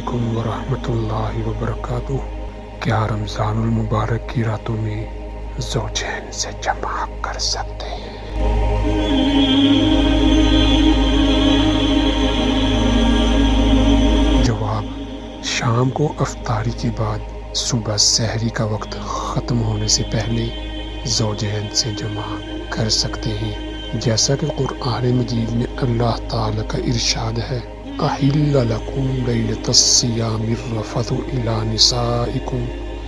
علیکم ورحمۃ اللہ وبرکاتہ۔ کیا رمضان المبارک کی راتوں میں زوجین سے جمع کر سکتے ہیں؟ جواب: شام کو افطاری کے بعد صبح سحری کا وقت ختم ہونے سے پہلے زوجین سے جمع کر سکتے ہیں، جیسا کہ قرآن مجید میں اللہ تعالیٰ کا ارشاد ہے: أحل لكم ليلة الصيام الرفث إلى نسائكم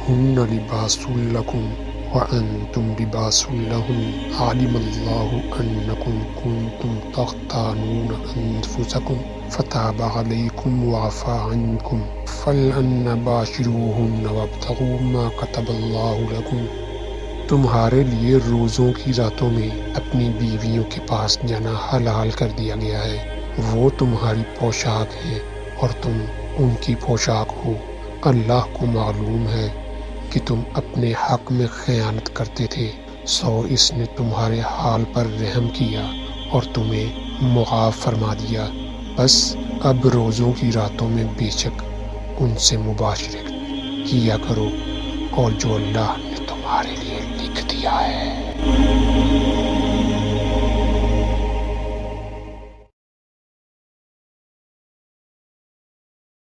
هن لباس لكم وأنتم لباس لهن علم الله أنكم كنتم تختانون أنفسكم فتاب عليكم وعفى عنكم فالآن باشروهن وابتغوا ما كتب الله لكم۔ تمہارے لیے روزوں کی راتوں میں اپنی بیویوں کے پاس جانا حلال کر دیا گیا ہے، وہ تمہاری پوشاک ہیں اور تم ان کی پوشاک ہو۔ اللہ کو معلوم ہے کہ تم اپنے حق میں خیانت کرتے تھے، سو اس نے تمہارے حال پر رحم کیا اور تمہیں معاف فرما دیا۔ بس اب روزوں کی راتوں میں بے شک ان سے مباشرت کیا کرو، اور جو اللہ نے تمہارے لیے لکھ دیا ہے۔